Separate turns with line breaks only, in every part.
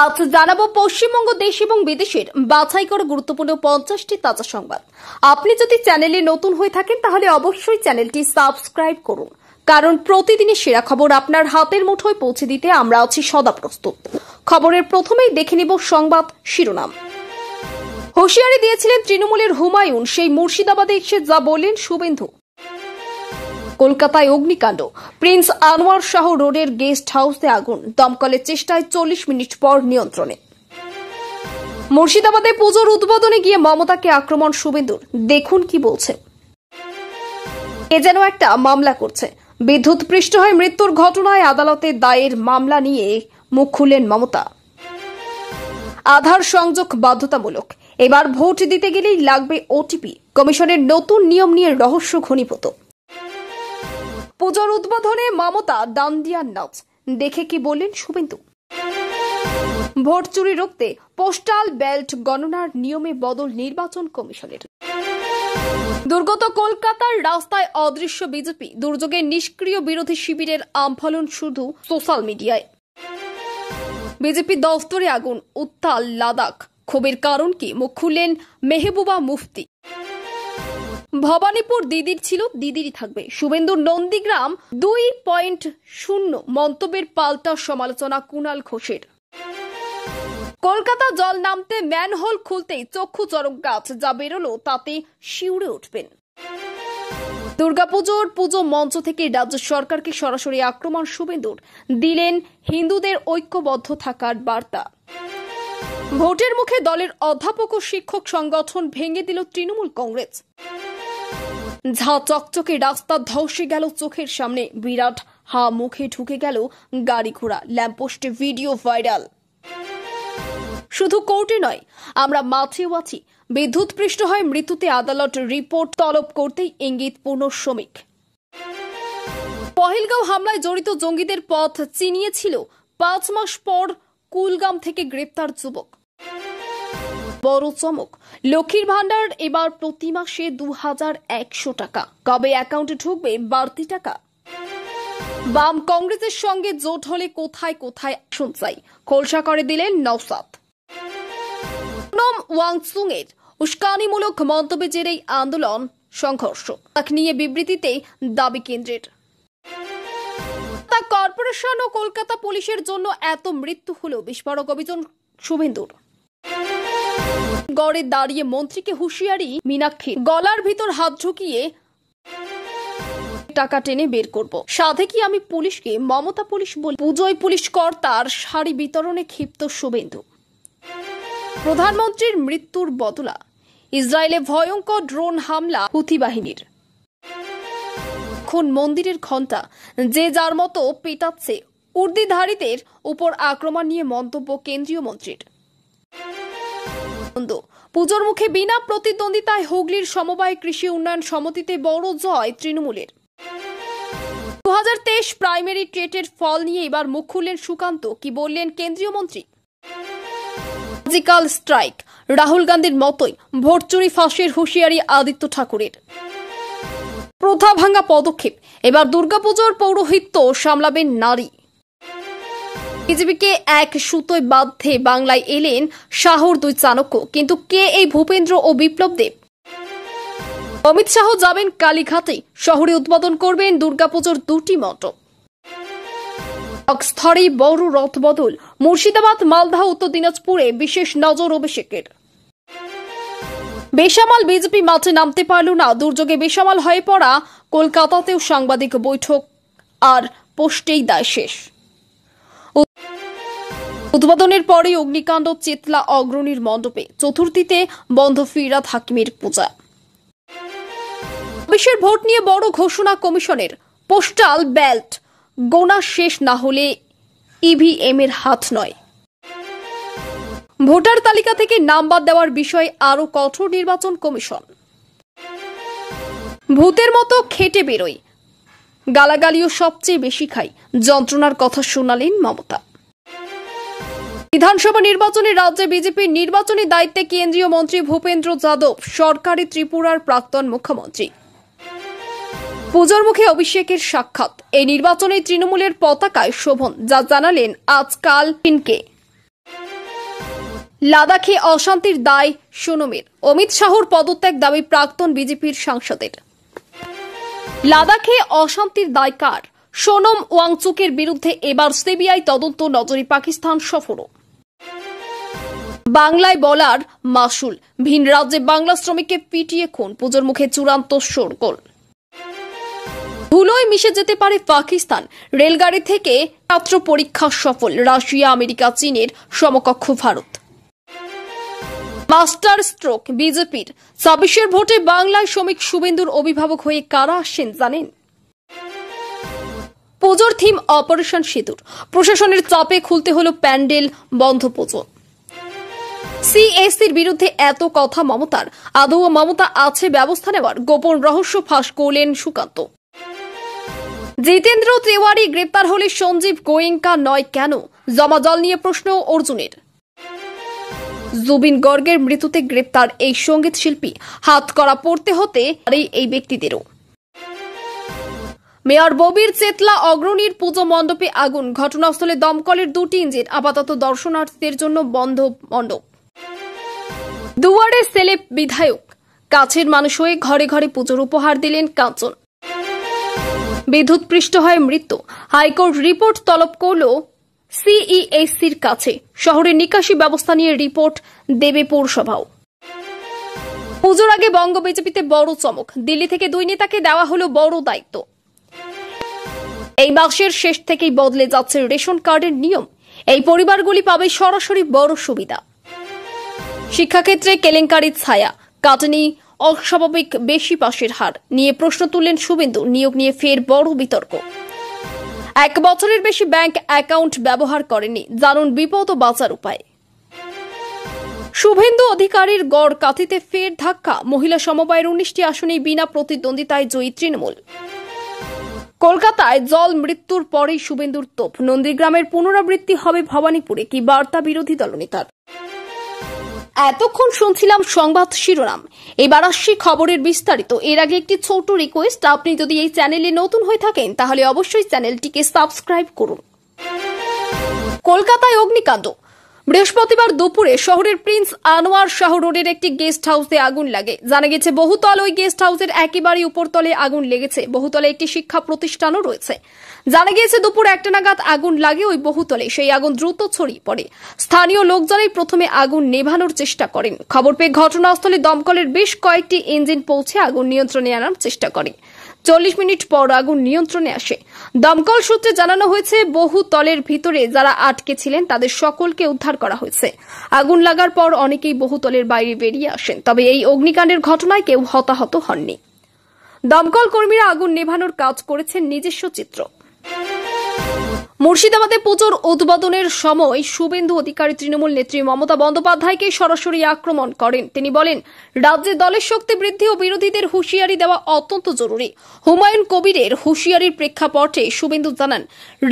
আজ জানাবো পশ্চিমবঙ্গ দেশ এবং বিদেশের বাছাই করা গুরুত্বপূর্ণ 50টি তাজা সংবাদ। আপনি যদি চ্যানেলে নতুন হয়ে থাকেন তাহলে অবশ্যই চ্যানেলটি সাবস্ক্রাইব করুন, কারণ প্রতিদিনের সেরা খবর আপনার হাতের মুঠোয় পৌঁছে দিতে আমরা আছি সদা প্রস্তুত। খবরের প্রথমেই দেখে নেব সংবাদ শিরোনাম। হুঁশিয়ারি দিয়েছিলেন তৃণমূলের হুমায়ুন, সেই মুর্শিদাবাদে এসে যা বললেন শুভেন্দু। কলকাতায় অগ্নিকাণ্ড, প্রিন্স আনোয়ার শাহ রোডের গেস্ট হাউসে আগুন, দমকলের চেষ্টায় 40 মিনিট পর নিয়ন্ত্রণে। মুর্শিদাবাদে পুজোর উদ্বোধনে গিয়ে মমতাকে আক্রমণ শুভেন্দুর, দেখুন কি বলছে। এ যেন একটা মামলা করছে। বিদ্যুৎ পৃষ্ঠ হয়ে মৃত্যুর ঘটনায় আদালতে দায়ের মামলা নিয়ে মুখ খুললেন মমতা। আধার সংযোগ বাধ্যতামূলক, এবার ভোট দিতে গেলেই লাগবে ওটিপি, কমিশনের নতুন নিয়ম নিয়ে রহস্য ঘনীভূত। পুজোর উদ্বোধনে মমতা ডান্ডিয়ার নাচ, দেখে কি বললেন শুভেন্দু। ভোট চুরি রুখতে পোস্টাল ব্যালট গণনার নিয়মে বদল নির্বাচন কমিশনের। দুর্গত কলকাতার রাস্তায় অদৃশ্য বিজেপি, দুর্যোগে নিষ্ক্রিয় বিরোধী শিবিরের আম্ফালন শুধু সোশ্যাল মিডিয়ায়। বিজেপি দফতরে আগুন, উত্তাল লাদাখ, ক্ষোভের কারণ কি, মুখ খুললেন মেহবুবা মুফতি। ভবানীপুর দিদির ছিল, দিদিরই থাকবে, শুভেন্দুর নন্দীগ্রাম 2.0 মন্তব্যের পাল্টা সমালোচনা কুণাল ঘোষের। কলকাতা জল নামতে ম্যানহোল খুলতেই চক্ষু চরক গাছ, যা বেরোলো তাতে শিউরে উঠবেন। দুর্গাপুজোর পুজো মঞ্চ থেকে রাজ্য সরকারকে সরাসরি আক্রমণ শুভেন্দুর, দিলেন হিন্দুদের ঐক্যবদ্ধ থাকার বার্তা। ভোটের মুখে দলের অধ্যাপক ও শিক্ষক সংগঠন ভেঙে দিল তৃণমূল কংগ্রেস। ঝা চকচকে রাস্তা ধসে গেল চোখের সামনে, বিরাট হা মুখে ঢুকে গেল গাড়ি ঘোড়া, ল্যাম্পপোস্টে ভিডিও ভাইরাল। শুধু কোর্টে নয়, আমরা মাঠেও আছি। বিদ্যুৎ পৃষ্ঠ হয় মৃত্যুতে আদালত রিপোর্ট তলব করতেই ইঙ্গিতপূর্ণ শ্রমিক। পহেলগাঁও হামলায় জড়িত জঙ্গিদের পথ চিনিয়েছিল, 5 মাস পর কুলগাম থেকে গ্রেপ্তার যুবক। বড় চমক, লক্ষ্মীর ভান্ডার এবার প্রতি মাসে 2100 টাকা, কবে অ্যাকাউন্টে ঢুকবে বাড়তি টাকা। বাম কংগ্রেসের সঙ্গে জোট হলে কোথায় কোথায় আসন চাই, খোলসা করে দিলেন নওশাদ। ওয়াংচুং এর উস্কানিমূলক মন্তব্যে জেরেই আন্দোলন সংঘর্ষ, তাকে নিয়ে বিবৃতিতে দাবি কেন্দ্রের। কর্পোরেশন ও কলকাতা পুলিশের জন্য এত মৃত্যু হলো, বিস্ফোরক অভিযোগ শুভেন্দুর। গড়ে দাঁড়িয়ে মন্ত্রীকে হুঁশিয়ারি মীনাক্ষীর, গলার ভিতর হাত ঢুকিয়ে টাকা টেনে বের করব, সাধে কি আমি পুলিশকে মমতা পুলিশ বলি। পুজোয় পুলিশ কর্তার শাড়ি বিতরণে ক্ষিপ্ত শুভেন্দু। প্রধানমন্ত্রীর মৃত্যুর বদলা, ইসরায়েলে ভয়ঙ্কর ড্রোন হামলা হুথি বাহিনীর। এখন মন্দিরের ঘণ্টা, যে যার মতো পেটাচ্ছে, উর্দিধারীদের উপর আক্রমণ নিয়ে মন্তব্য কেন্দ্রীয় মন্ত্রীর। পুজোর মুখে বিনা প্রতিদ্বন্দ্বিতায় হুগলির সমবায় কৃষি উন্নয়ন সমিতিতে বড় জয় তৃণমূলের। 2023 প্রাইমারি টেটের ফল নিয়ে এবার মুখ খুললেন সুকান্ত, কি বললেন কেন্দ্রীয় মন্ত্রী। সার্জিক্যাল স্ট্রাইক, রাহুল গান্ধীর মতোই ভোট চুরি ফাঁসের হুঁশিয়ারি আদিত্য ঠাকুরের। প্রথা ভাঙা পদক্ষেপ, এবার দুর্গাপুজোর পৌরোহিত্য সামলাবেন নারী। বিজেপিকে এক সুতোয় বাঁধে বাংলায় এলেন শাহর 2 চাণক্য, কিন্তু কে এই ভূপেন্দ্র ও বিপ্লব দেব। অমিত শাহ যাবেন কালীঘাটে, শহরে উদ্বোধন করবেন দুর্গাপুজোর 2টি মণ্ডপ। স্থরে বড় রথ বদল, মুর্শিদাবাদ, মালদহ, উত্তর দিনাজপুরে বিশেষ নজর অভিষেকের। বেসামাল বিজেপি মাঠে নামতে পারল না, দুর্যোগে বেসামাল হয়ে পড়া কলকাতাতেও সাংবাদিক বৈঠক আর পোস্টেই দায় শেষ। উদ্বোধনের পরে অগ্নিকাণ্ড চেতলা অগ্রণীর মণ্ডপে, চতুর্থীতে বন্ধ ফিরাদ হাকিমের পূজা। বিশের ভোট নিয়ে বড় ঘোষণা কমিশনের, পোস্টাল ব্যালট গোনা শেষ না হলে ইভিএম এর হাত নয়। ভোটার তালিকা থেকে নাম বাদ দেওয়ার বিষয়ে আরো কঠোর নির্বাচন কমিশন। ভূতের মতো খেটে বেরোয়, গালাগালিও সবচেয়ে বেশি খাই, যন্ত্রণার কথা শোনালেন মমতা। বিধানসভা নির্বাচনে রাজ্যে বিজেপির নির্বাচনী দায়িত্বে কেন্দ্রীয় মন্ত্রী ভূপেন্দ্র যাদব, সরকারি ত্রিপুরার প্রাক্তন মুখ্যমন্ত্রী। পুজোর মুখে অভিষেকের সাক্ষাৎ, এই নির্বাচনে তৃণমূলের পতাকায় শোভন, যা জানালেন আজকাল পিনকে। লাদাখে অশান্তির দায় সোনমের, অমিত শাহর পদত্যাগ দাবি প্রাক্তন বিজেপির সাংসদের। লাদাখে অশান্তির দায় কার? সোনম ওয়াংচুকের বিরুদ্ধে এবার সিবিআই তদন্ত নজরে পাকিস্তান সফরও। বাংলায় বলার মাসুল, ভিন রাজ্যে বাংলা শ্রমিককে পিটিয়ে খুন, পুজোর মুখে চূড়ান্ত শোরগোল। ধুলোয় মিশে যেতে পারে পাকিস্তান, রেলগাড়ি থেকে ছাত্র পরীক্ষা সফল, রাশিয়া, আমেরিকা, চীনের সমকক্ষ ভারত। মাস্টার স্ট্রোক বিজেপির, ২৬ ভোটে বাংলায় শ্রমিক শুভেন্দুর অভিভাবক হয়ে কারা আসেন জানেন? পুজোর থিম অপারেশন সিঁদুর, প্রশাসনের চাপে খুলতে হলো প্যান্ডেল বন্ধ পুজো। সিএসির বিরুদ্ধে এত কথা মমতার, আদৌ মমতা আছে ব্যবস্থা নেওয়ার? গোপন রহস্য ফাঁস করলেন সুকান্ত। জিতেন্দ্র তিওয়ারি গ্রেপ্তার হলে সঞ্জীব গোয়েঙ্কা নয় কেন? জমাজল নিয়ে প্রশ্ন অর্জুনের। জুবিন গর্গের মৃত্যুতে গ্রেপ্তার এই সঙ্গীত শিল্পী, হাত করা পড়তে হতে পারে এই ব্যক্তিদেরও। মেয়র ববির চেতলা অগ্রণীর পুজো মণ্ডপে আগুন, ঘটনাস্থলে দমকলের 2টি ইঞ্জিন, আপাতত দর্শনার্থীদের জন্য বন্ধ মণ্ডপ। দুয়ারে সেলেব বিধায়ক, কাছের মানুষ হয়ে ঘরে ঘরে পুজোর উপহার দিলেন কাঞ্চন। বিদ্যুৎ পৃষ্ঠ হয়ে মৃত্যু, হাইকোর্ট রিপোর্ট তলব করল সিইএসসির কাছে, শহরের নিকাশি ব্যবস্থা নিয়ে রিপোর্ট দেবে পৌরসভাও। পুজোর আগে বঙ্গ বিজেপিতে বড় চমক, দিল্লি থেকে 2 নেতাকে দেওয়া হলো বড় দায়িত্ব। এই মাসের শেষ থেকেই বদলে যাচ্ছে রেশন কার্ডের নিয়ম, এই পরিবারগুলি পাবে সরাসরি বড় সুবিধা। শিক্ষাক্ষেত্রে কেলেঙ্কারির ছায়া কাটেনি, অস্বাভাবিক বেশি পাশের হার নিয়ে প্রশ্ন তুললেন শুভেন্দু, নিয়োগ নিয়ে ফের বড় বিতর্ক। 1 বছরের বেশি ব্যাংক অ্যাকাউন্ট ব্যবহার করেনি, জানুন বিপদ ও বাঁচার উপায়। শুভেন্দু অধিকারীর গড় কাঁথিতে ফের ধাক্কা, মহিলা সমবায়ের 19টি আসনেই বিনা প্রতিদ্বন্দ্বিতায় জয়ী তৃণমূল। কলকাতায় জল মৃত্যুর পরেই শুভেন্দুর তোপ, নন্দীগ্রামের পুনরাবৃত্তি হবে ভবানীপুরে, কি বার্তা বিরোধী দলনেতার। এতক্ষণ শুনছিলাম সংবাদ শিরোনাম, এবার আসছি খবরের বিস্তারিত। এর আগে একটি ছোট রিকোয়েস্ট, আপনি যদি এই চ্যানেলে নতুন হয়ে থাকেন তাহলে অবশ্যই চ্যানেলটিকে সাবস্ক্রাইব করুন। কলকাতায় অগ্নিকাণ্ড, বৃহস্পতিবার দুপুরে শহরের প্রিন্স আনোয়ার শাহ রোডের একটি গেস্ট হাউসে আগুন লাগে। জানা গেছে বহুতল ওই গেস্ট হাউসের একেবারে উপরতলে আগুন লেগেছে, বহুতলে একটি শিক্ষা প্রতিষ্ঠানও রয়েছে। জানা গিয়েছে দুপুর 1টা নাগাদ আগুন লাগে ওই বহুতলে, সেই আগুন দ্রুত ছড়িয়ে পড়ে। স্থানীয় লোকজনই প্রথমে আগুন নেভানোর চেষ্টা করেন। খবর পেয়ে ঘটনাস্থলে দমকলের বেশ কয়েকটি ইঞ্জিন পৌঁছে আগুন নিয়ন্ত্রণে আনার চেষ্টা করে। 40 মিনিট পর আগুন নিয়ন্ত্রণে আসে। দমকল সূত্রে জানানো হয়েছে বহুতলের ভিতরে যারা আটকে ছিলেন তাদের সকলকে উদ্ধার করা হয়েছে। আগুন লাগার পর অনেকেই বহুতলের বাইরে বেরিয়ে আসেন, তবে এই অগ্নিকাণ্ডের ঘটনায় কেউ হতাহত হননি। দমকল কর্মীরা আগুন নেভানোর কাজ করেছেন নিজস্ব চিত্র। মুর্শিদাবাদে পুজোর উদ্বোধনের সময় শুভেন্দু অধিকারী তৃণমূল নেত্রী মমতা বন্দ্যোপাধ্যায়কে সরাসরি আক্রমণ করেন। তিনি বলেন, রাজ্যে দলের শক্তি বৃদ্ধি ও বিরোধীদের হুঁশিয়ারি দেওয়া অত্যন্ত জরুরি। হুমায়ুন কবিরের হুঁশিয়ারির প্রেক্ষাপটে শুভেন্দু জানান,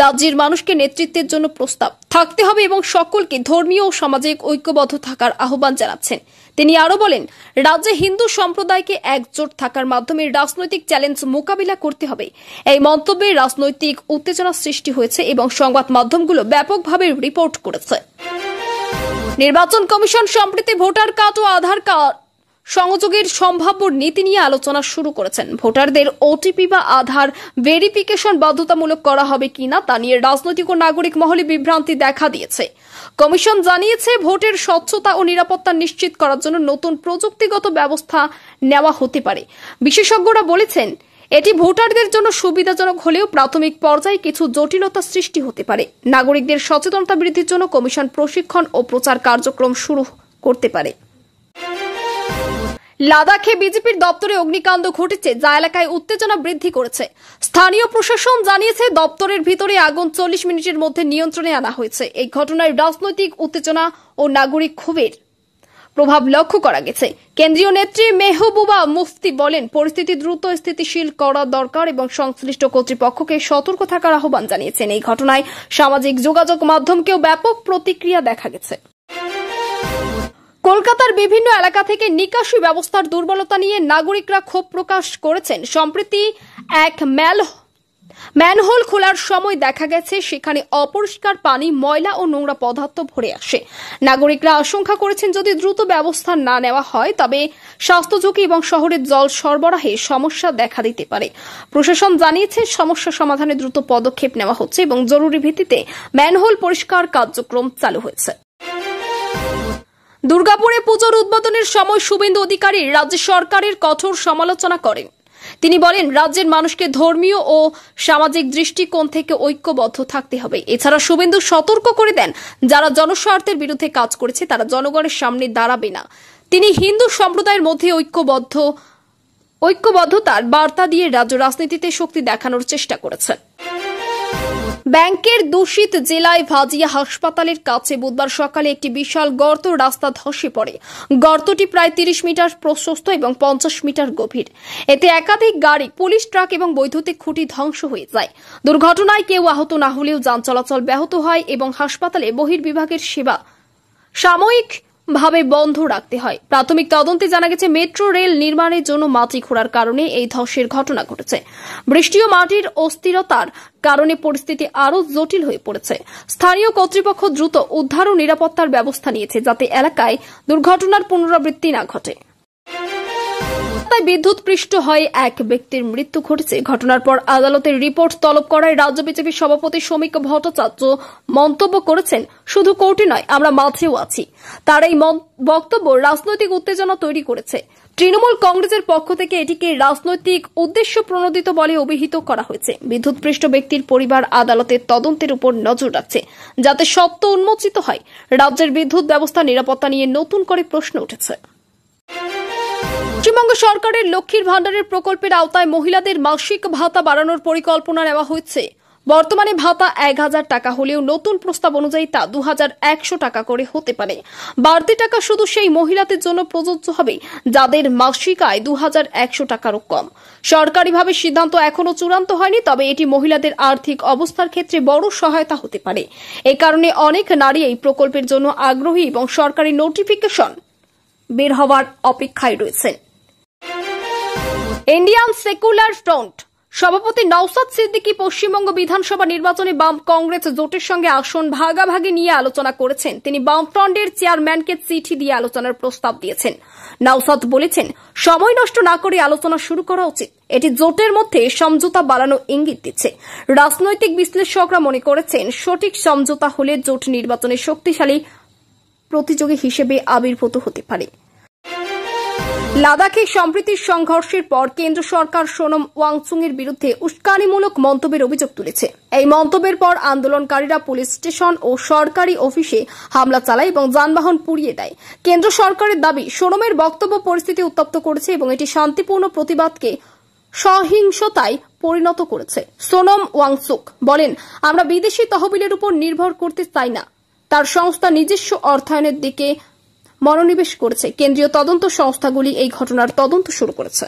রাজ্যের মানুষকে নেতৃত্বের জন্য প্রস্তাব থাকতে হবে এবং সকলকে ধর্মীয় ও সামাজিক ঐক্যবদ্ধ থাকার আহ্বান জানাচ্ছেন। তিনি আরো বলেন, রাজ্যে হিন্দু সম্প্রদায়কে একজোট থাকার মাধ্যমে রাজনৈতিক চ্যালেঞ্জ মোকাবিলা করতে হবে। এই মন্তব্যে রাজনৈতিক উত্তেজনা সৃষ্টি হয়েছে এবং সংবাদ মাধ্যমগুলো ব্যাপকভাবে রিপোর্ট করেছে। নির্বাচন কমিশন সম্প্রতি ভোটার কার্ড ও আধার কার্ড সংযোগের সম্ভাব্য নীতি নিয়ে আলোচনা শুরু করেছেন। ভোটারদের ওটিপি বা আধার ভেরিফিকেশন বাধ্যতামূলক করা হবে কিনা তা নিয়ে রাজনৈতিক ও নাগরিক মহলে বিভ্রান্তি দেখা দিয়েছে। কমিশন জানিয়েছে, ভোটের স্বচ্ছতা ও নিরাপত্তা নিশ্চিত করার জন্য নতুন প্রযুক্তিগত ব্যবস্থা নেওয়া হতে পারে। বিশেষজ্ঞরা বলেছেন, এটি ভোটারদের জন্য সুবিধাজনক হলেও প্রাথমিক পর্যায়ে কিছু জটিলতা সৃষ্টি হতে পারে। নাগরিকদের সচেতনতা বৃদ্ধির জন্য কমিশন প্রশিক্ষণ ও প্রচার কার্যক্রম শুরু করতে পারে। লাদাখে বিজেপির দপ্তরে অগ্নিকাণ্ড ঘটেছে, যা এলাকায় উত্তেজনা বৃদ্ধি করেছে। স্থানীয় প্রশাসন জানিয়েছে, দপ্তরের ভিতরে আগুন 40 মিনিটের মধ্যে নিয়ন্ত্রণে আনা হয়েছে। এই ঘটনায় রাজনৈতিক উত্তেজনা ও নাগরিক ক্ষোভের প্রভাব লক্ষ্য করা গেছে। কেন্দ্রীয় নেত্রী মেহবুবা মুফতি বলেন, পরিস্থিতি দ্রুত স্থিতিশীল করা দরকার এবং সংশ্লিষ্ট কর্তৃপক্ষকে সতর্ক থাকার আহ্বান জানিয়েছেন। এই ঘটনায় সামাজিক যোগাযোগ মাধ্যমকেও ব্যাপক প্রতিক্রিয়া দেখা গেছে। কলকাতার বিভিন্ন এলাকা থেকে নিকাশি ব্যবস্থার দুর্বলতা নিয়ে নাগরিকরা ক্ষোভ প্রকাশ করেছেন। সম্প্রতি এক ম্যানহোল খোলার সময় দেখা গেছে সেখানে অপরিষ্কার পানি, ময়লা ও নোংরা পদার্থ ভরে আসে। নাগরিকরা আশঙ্কা করেছেন যদি দ্রুত ব্যবস্থা না নেওয়া হয় তবে স্বাস্থ্য ঝুঁকি এবং শহরের জল সরবরাহে সমস্যা দেখা দিতে পারে। প্রশাসন জানিয়েছে সমস্যা সমাধানে দ্রুত পদক্ষেপ নেওয়া হচ্ছে এবং জরুরি ভিত্তিতে ম্যানহোল পরিষ্কার কার্যক্রম চালু হয়েছে। দুর্গাপুরে পুজোর উদ্বোধনের সময় শুভেন্দু অধিকারী রাজ্য সরকারের কঠোর সমালোচনা করেন। তিনি বলেন, রাজ্যের মানুষকে ধর্মীয় ও সামাজিক দৃষ্টিকোণ থেকে ঐক্যবদ্ধ থাকতে হবে। এছাড়া শুভেন্দু সতর্ক করে দেন, যারা জনস্বার্থের বিরুদ্ধে কাজ করেছে তারা জনগণের সামনে দাঁড়াবে না। তিনি হিন্দু সম্প্রদায়ের মধ্যে ঐক্যবদ্ধতার বার্তা দিয়ে রাজ্য রাজনীতিতে শক্তি দেখানোর চেষ্টা করেছেন। ব্যাংকের দূষিত জেলায় ভাজিয়া হাসপাতালের কাছে বুধবার সকালে একটি বিশাল গর্ত রাস্তা ধসে পড়ে। গর্তটি প্রায় 30 মিটার প্রশস্ত এবং 50 মিটার গভীর। এতে একাধিক গাড়ি, পুলিশ ট্রাক এবং বৈদ্যুতিক খুঁটি ধ্বংস হয়ে যায়। দুর্ঘটনায় কেউ আহত না হলেও যান চলাচল ব্যাহত হয় এবং হাসপাতালে বহির্বিভাগের সেবা সাময়িকভাবে বন্ধ রাখতে হয়। প্রাথমিক তদন্তে জানা গেছে মেট্রো রেল নির্মাণের জন্য মাটি খোঁড়ার কারণে এই ধসের ঘটনা ঘটেছে। বৃষ্টি ও মাটির অস্থিরতার কারণে পরিস্থিতি আরও জটিল হয়ে পড়েছে। স্থানীয় কর্তৃপক্ষ দ্রুত উদ্ধার ও নিরাপত্তার ব্যবস্থা নিয়েছে যাতে এলাকায় দুর্ঘটনার পুনরাবৃত্তি না ঘটে। বিদ্যুৎপৃষ্ট হয়ে এক ব্যক্তির মৃত্যু ঘটেছে। ঘটনার পর আদালতের রিপোর্ট তলব করায় রাজ্য বিজেপির সভাপতি শ্রমিক ভট্টাচার্য মন্তব্য করেছেন, শুধু কোর্টে নয়, আমরা মাঠেও আছি। তার এই বক্তব্য রাজনৈতিক উত্তেজনা তৈরি করেছে। তৃণমূল কংগ্রেসের পক্ষ থেকে এটিকে রাজনৈতিক উদ্দেশ্য প্রণোদিত বলে অভিহিত করা হয়েছে। বিদ্যুৎপৃষ্ট ব্যক্তির পরিবার আদালতের তদন্তের উপর নজর রাখছে যাতে সত্য উন্মোচিত হয়। রাজ্যের বিদ্যুৎ ব্যবস্থা নিরাপত্তা নিয়ে নতুন করে প্রশ্ন উঠেছে। পশ্চিমবঙ্গ সরকারের লক্ষ্মীর ভাণ্ডারের প্রকল্পের আওতায় মহিলাদের মাসিক ভাতা বাড়ানোর পরিকল্পনা নেওয়া হয়েছে। বর্তমানে ভাতা 1000 টাকা হলেও নতুন প্রস্তাব অনুযায়ী তা 2100 টাকা করে হতে পারে। বাড়তি টাকা শুধু সেই মহিলাদের জন্য প্রযোজ্য হবে যাদের মাসিক আয় 2100 টাকারও কম। সরকারিভাবে সিদ্ধান্ত এখনো চূড়ান্ত হয়নি, তবে এটি মহিলাদের আর্থিক অবস্থার ক্ষেত্রে বড় সহায়তা হতে পারে। এই কারণে অনেক নারী এই প্রকল্পের জন্য আগ্রহী এবং সরকারি নোটিফিকেশন বের হওয়ার অপেক্ষায় রয়েছেন। ইন্ডিয়ান সেকুলার ফ্রন্ট সভাপতি নওশাদ সিদ্দিকী পশ্চিমবঙ্গ বিধানসভা নির্বাচনে বাম কংগ্রেস জোটের সঙ্গে আসন ভাগাভাগি নিয়ে আলোচনা করেছেন। তিনি বামফ্রন্টের চেয়ারম্যানকে চিঠি দিয়ে আলোচনার প্রস্তাব দিয়েছেন। নওশাদ বলেছেন, সময় নষ্ট না করে আলোচনা শুরু করা উচিত। এটি জোটের মধ্যে সমঝোতা বাড়ানো ইঙ্গিত দিচ্ছে। রাজনৈতিক বিশ্লেষকরা মনে করেছেন, সঠিক সমঝোতা হলে জোট নির্বাচনে শক্তিশালী প্রতিযোগী হিসেবে আবির্ভূত হতে পারে। লাদাখে সম্প্রীতির সংঘর্ষের পর কেন্দ্র সরকার সোনম ওয়াংচুং এর বিরুদ্ধে উস্কানিমূলক মন্তব্যের অভিযোগ তুলেছে। এই মন্তব্যের পর আন্দোলনকারীরা পুলিশ স্টেশন ও সরকারি অফিসে হামলা চালায় এবং যানবাহন পুড়িয়ে দেয়। কেন্দ্র সরকারের দাবি, সোনমের বক্তব্য পরিস্থিতি উত্তপ্ত করেছে এবং এটি শান্তিপূর্ণ প্রতিবাদকে সহিংসতায় পরিণত করেছে। সোনম ওয়াংচুক বলেন, আমরা বিদেশি তহবিলের উপর নির্ভর করতে চাই না। তার সংস্থা নিজস্ব অর্থায়নের দিকে মনোনিবেশ করেছে। কেন্দ্রীয় তদন্ত সংস্থাগুলি এই ঘটনার তদন্ত শুরু করেছে।